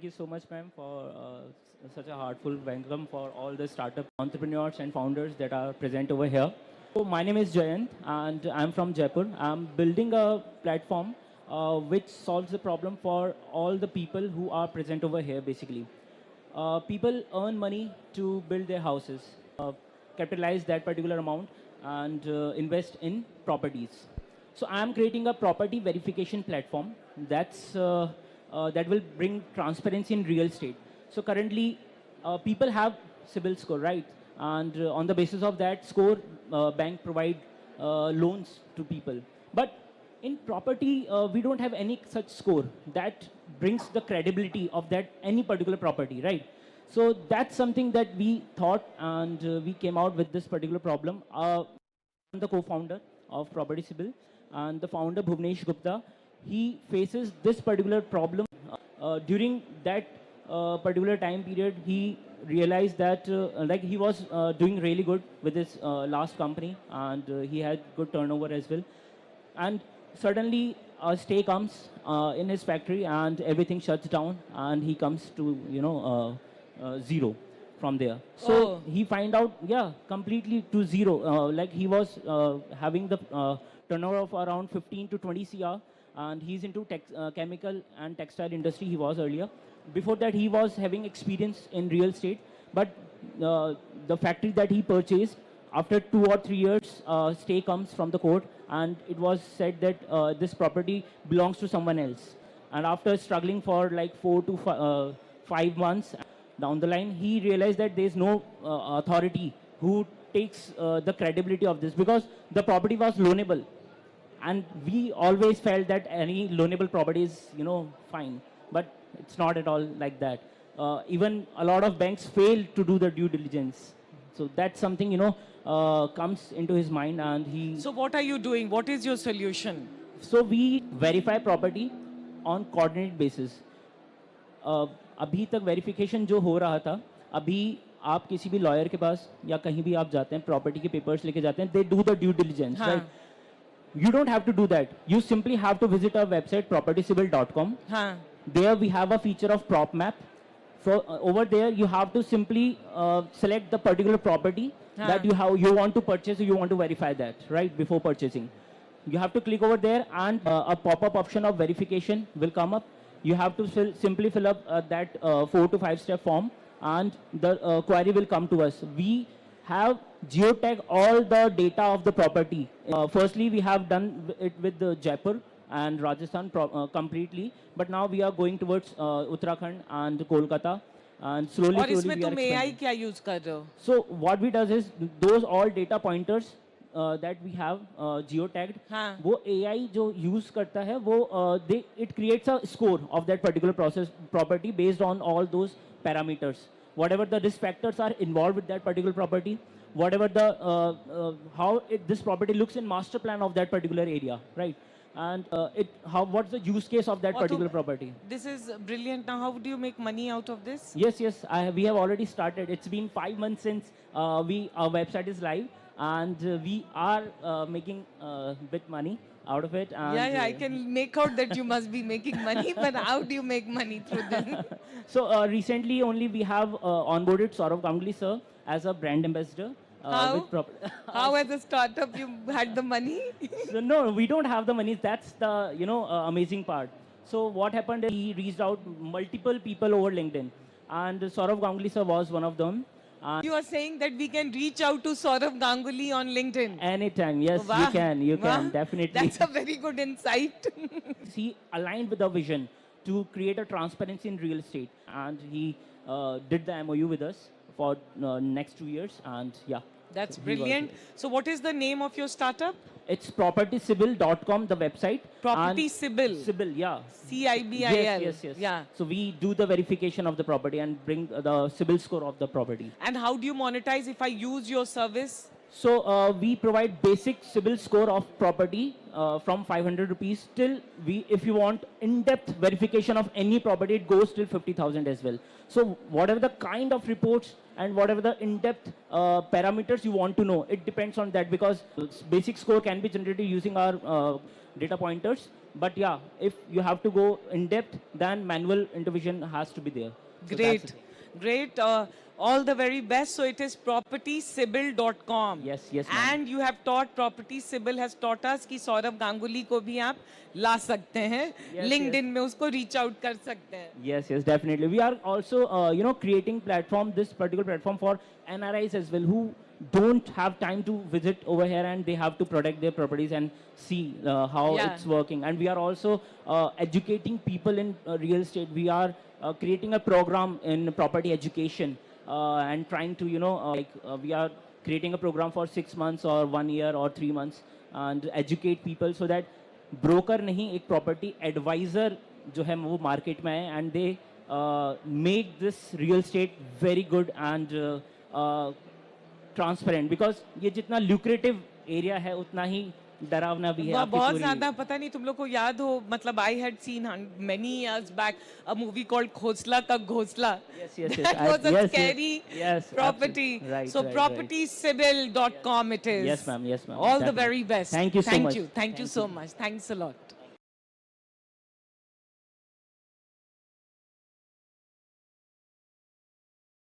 Thank you so much, ma'am, for such a heartful welcome for all the startup entrepreneurs and founders that are present over here. So my name is Jayant, and I'm from Jaipur. I'm building a platform which solves the problem for all the people who are present over here, basically. People earn money to build their houses, capitalize that particular amount, and invest in properties. So I'm creating a property verification platform that will bring transparency in real estate. So currently, people have CIBIL score, right? And on the basis of that score, bank provide loans to people. But in property, we don't have any such score that brings the credibility of that any particular property, right? So that's something that we thought, and we came out with this particular problem. I'm the co-founder of Property Sibyl, and the founder Bhuvnesh Gupta. He faces this particular problem. During that particular time period, he realized that like he was doing really good with his last company, and he had good turnover as well. And suddenly a stay comes in his factory, and everything shuts down, and he comes to zero from there. So he find out, yeah, completely to zero. Like he was having the turnover of around 15 to 20 CR, and he's into chemical and textile industry. He was earlier. Before that, he was having experience in real estate, but the factory that he purchased, after 2 or 3 years, stay comes from the court, and it was said that this property belongs to someone else. And after struggling for like 4 to 5 months down the line, he realized that there is no authority who takes the credibility of this, because the property was loanable. And we always felt that any loanable property is, fine. But it's not at all like that. Even a lot of banks fail to do the due diligence. So that's something, comes into his mind, and he... So what are you doing? What is your solution? So we verify property on coordinate basis. अभी तक verification जो हो रहा था, अभी आप किसी भी लॉयर के पास या कहीं भी आप जाते हैं, प्रॉपर्टी के पेपर्स लेके जाते हैं, they do the due diligence, right? You don't have to do that. You simply have to visit our website, propertysibyl.com. There we have a feature of prop map. So over there, you have to simply select the particular property that you want to purchase, or you want to verify that, right, before purchasing. You have to click over there, and a pop-up option of verification will come up. You have to simply fill up that 4 to 5 step form, and the query will come to us. We have geotag all the data of the property. Firstly, we have done it with the Jaipur and Rajasthan completely, but now we are going towards Uttarakhand and Kolkata, and slowly we are expanding. AI क्या use कर रहे हो? So what we does is, those all data pointers that we have geotagged, वो AI जो use करता है, वो it creates a score of that particular property based on all those parameters. Whatever the risk factors are involved with that particular property, whatever the how this property looks in master plan of that particular area, right? And what's the use case of that particular property? This is brilliant. Now, how do you make money out of this? Yes, we have already started. It's been 5 months since our website is live, and we are making bit money out of it. And I can make out that you must be making money, but how do you make money through this? So recently only we have onboarded Saurav Ganguly sir as a brand ambassador. How? How as a startup you had the money? So, no, we don't have the money. That's the amazing part. So what happened is, he reached out multiple people over LinkedIn, and Saurav Ganguly sir was one of them. You are saying that we can reach out to Saurav Ganguly on LinkedIn? Anytime, yes, you can, definitely. That's a very good insight. He aligned with the vision to create a transparency in real estate, and he did the MOU with us for next 2 years, and yeah. That's brilliant. So what is the name of your startup? It's propertysibyl.com, the website. Property Sibyl. Sibyl, yeah. CIBIL. Yes. Yeah. So we do the verification of the property and bring the CIBIL score of the property. And how do you monetize if I use your service? So we provide basic CIBIL score of property from 500 rupees till if you want in-depth verification of any property, it goes till 50,000 as well. So whatever the kind of reports and whatever the in-depth parameters you want to know, it depends on that, because basic score can be generated using our data pointers. But yeah, if you have to go in depth, then manual intervention has to be there. So that's the Great. thing. Great. All the very best. So it is propertysibyl.com. Yes, yes, ma'am. And you have taught, Property Sibyl has taught us कि सौरभ गांगुली को भी आप ला सकते हैं. Yes, LinkedIn में उसको reach out कर सकते हैं. Yes, yes, definitely. We are also, creating this particular platform for NRIs as well, who don't have time to visit over here and they have to protect their properties and see how Yeah. it's working. And we are also educating people in real estate. We are creating a program in property education and trying to, we are creating a program for 6 months or 1 year or 3 months and educate people so that broker नहीं एक property advisor जो है वो market में है and they make this real estate very good and transparent because ये जितना lucrative area है उतना ही डरावना भी है आपकी बहुत पूरी- ज्यादा पता नहीं तुम लोग को याद हो मतलब I had seen many years back a movie called घोंसला का घोंसला. Yes, yes, yes. That I- was a yes, yes. scary Yes, property. absolutely. Right, So right, propertysibyl.com it is. Yes, ma'am. Yes, ma'am. All the Definitely. very best. Thank you so much. Thank you so much. Thanks a lot.